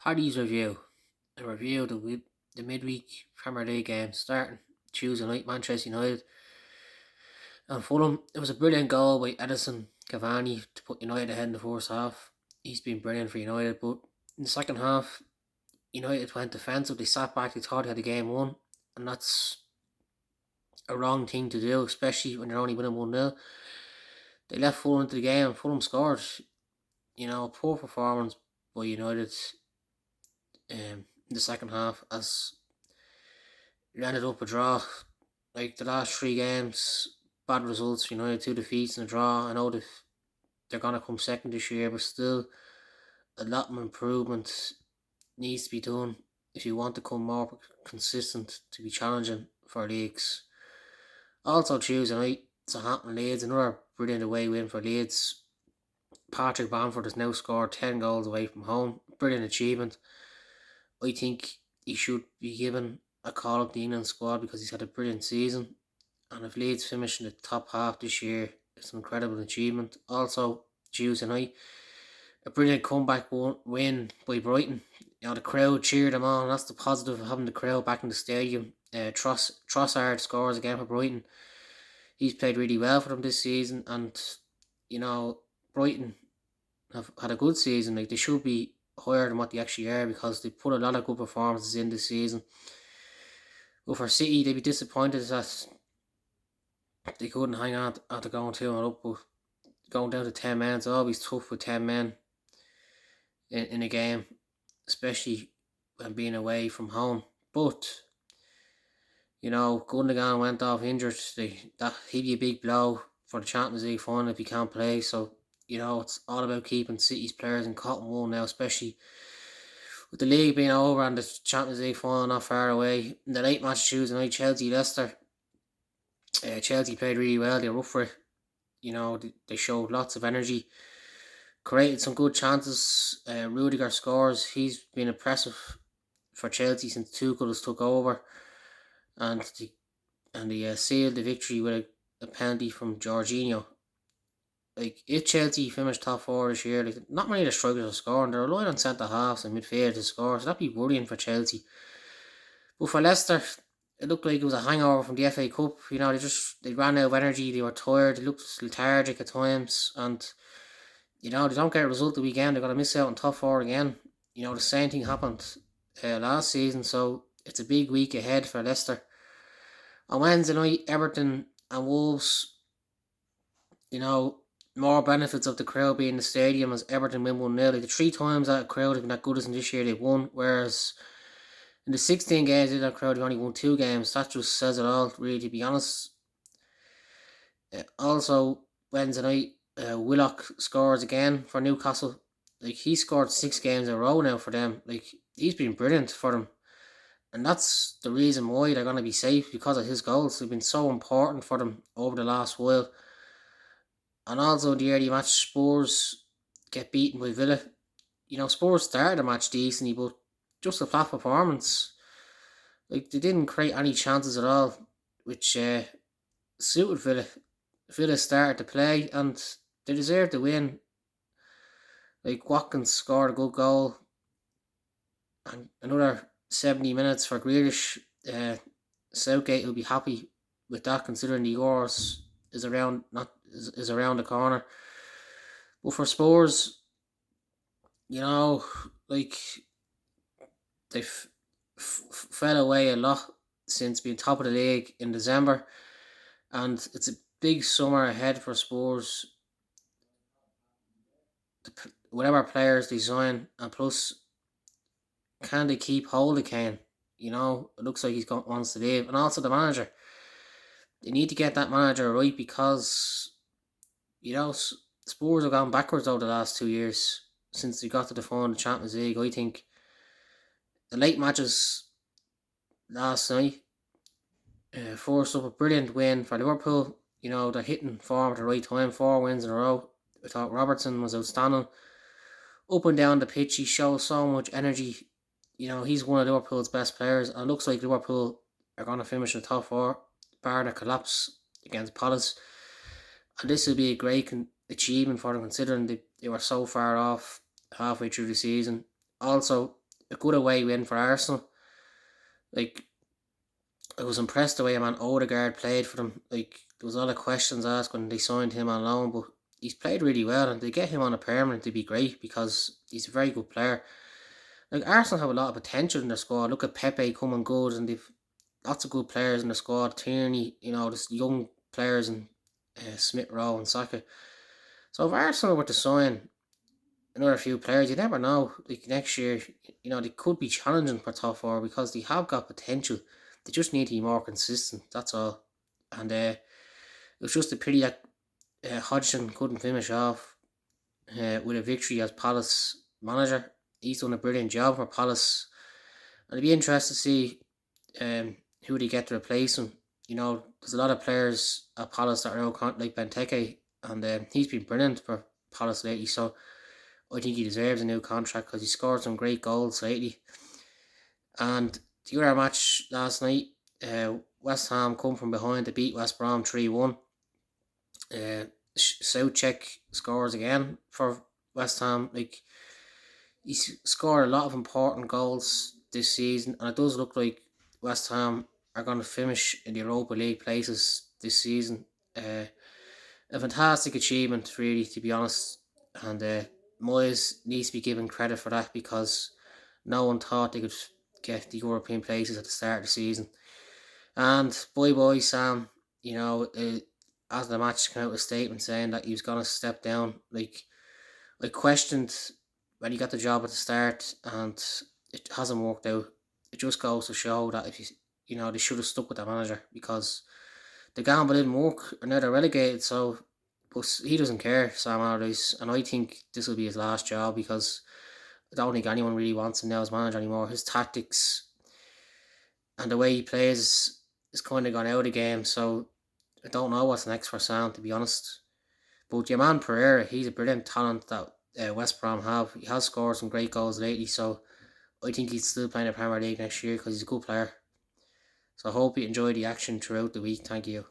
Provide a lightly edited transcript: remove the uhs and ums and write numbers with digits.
Paddy's review. A review of the midweek Premier League game starting Tuesday night, Manchester United and Fulham. It was a brilliant goal by Edison Cavani to put United ahead in the first half. He's been brilliant for United, but in the second half, United went defensive. They sat back, they thought they had the game won, and that's a wrong thing to do, especially when you're only winning 1-0. They left Fulham into the game and Fulham scored. Poor performance by United in the second half as it ended up a draw. Like the last three games, bad results for United, two defeats and a draw. I know they're going to come second this year, but still a lot of improvement needs to be done if you want to come more consistent to be challenging for leagues. Also Tuesday night, Southampton Leeds, another brilliant away win for Leeds. Patrick Bamford has now scored 10 goals away from home. Brilliant achievement. I think he should be given a call up the England squad because he's had a brilliant season. And if Leeds finish in the top half this year, it's an incredible achievement. Also, Tuesday night, a brilliant comeback win by Brighton. The crowd cheered them on. That's the positive of having the crowd back in the stadium. Trossard scores again for Brighton. He's played really well for them this season, and Brighton have had a good season. Like, they should be higher than what they actually are because they put a lot of good performances in this season. But for City, they'd be disappointed that they couldn't hang on after going 2-0 up. But going down to 10 men, it's always tough with 10 men in a game, especially when being away from home. But Gundogan went off injured. That he'd be a big blow for the Champions League final if he can't play. So it's all about keeping City's players in cotton wool now, especially with the league being over and the Champions League final not far away. In the late match Tuesday night, Chelsea-Leicester. Chelsea played really well. They were up for it. They showed lots of energy, created some good chances. Rudiger scores. He's been impressive for Chelsea since Tuchel has took over, and they sealed the victory with a penalty from Jorginho. Like, if Chelsea finish top four this year, like, not many of the strikers are scoring. They're relying on centre halves and midfield to score, so that'd be worrying for Chelsea. But for Leicester, it looked like it was a hangover from the FA Cup. They ran out of energy. They were tired. They looked lethargic at times, and they don't get a result the weekend. They're gonna miss out on top four again. The same thing happened last season, so it's a big week ahead for Leicester. On Wednesday night, Everton and Wolves. More benefits of the crowd being in the stadium as Everton win 1-0. Like, the three times that crowd has been that good as in this year, they've won. Whereas in the 16 games that crowd, they've only won 2 games. That just says it all, really, to be honest. Also, Wednesday night, Willock scores again for Newcastle. Like, he scored 6 games in a row now for them. Like, he's been brilliant for them. And that's the reason why they're going to be safe, because of his goals. They've been so important for them over the last while. And also, the early match, Spurs get beaten by Villa. Spurs started the match decently, but just a flat performance. Like, they didn't create any chances at all, which suited Villa. Villa started to play, and they deserved to win. Like, Watkins scored a good goal, and another 70 minutes for Grealish. Southgate will be happy with that, considering the Euros is around the corner. But for Spurs, like, they fell away a lot since being top of the league in December, and it's a big summer ahead for Spurs. Whatever players they sign, and plus, can they keep hold of Kane? It looks like wants to leave, and also the manager. They need to get that manager right, because Spurs have gone backwards over the last 2 years since they got to the final of the Champions League. I think the late matches last night forced up a brilliant win for Liverpool. They're hitting form at the right time, 4 wins in a row. I thought Robertson was outstanding. Up and down the pitch, he shows so much energy. He's one of Liverpool's best players, and it looks like Liverpool are going to finish in the top 4, bar the collapse against Palace. And this will be a great achievement for them, considering they were so far off halfway through the season. Also, a good away win for Arsenal. Like, I was impressed the way man Odegaard played for them. Like, there was a lot of questions asked when they signed him on loan, but he's played really well, and to get him on a permanent to be great because he's a very good player. Like, Arsenal have a lot of potential in their squad. Look at Pepe coming good, and they've lots of good players in the squad. Tierney, there's young players and Smith Rowe and Saka. So if Arsenal were to sign another few players, you never know. Like next year, they could be challenging for top four because they have got potential. They just need to be more consistent. That's all. And it was just a pity that Hodgson couldn't finish off with a victory as Palace manager. He's done a brilliant job for Palace, and it'd be interesting to see who they get to replace him. There's a lot of players at Palace that are out, like Benteke, and he's been brilliant for Palace lately. So I think he deserves a new contract because he scored some great goals lately. And the other match last night, West Ham come from behind to beat West Brom 3-1. Soucek scores again for West Ham. Like, he's scored a lot of important goals this season, and it does look like West Ham are going to finish in the Europa League places this season. A fantastic achievement, really, to be honest. And Moyes needs to be given credit for that because no one thought they could get the European places at the start of the season. And boy, Sam, after the match came out with a statement saying that he was going to step down. Like, I questioned when he got the job at the start, and it hasn't worked out. It just goes to show that if they should have stuck with the manager because the gamble didn't work, and now they're relegated. So, but he doesn't care, Sam Allardyce, and I think this will be his last job because I don't think anyone really wants him now as manager anymore. His tactics and the way he plays is kind of gone out of the game. So I don't know what's next for Sam, to be honest. But your man Pereira, he's a brilliant talent that West Brom have. He has scored some great goals lately, so I think he's still playing the Premier League next year because he's a good player. So I hope you enjoy the action throughout the week. Thank you.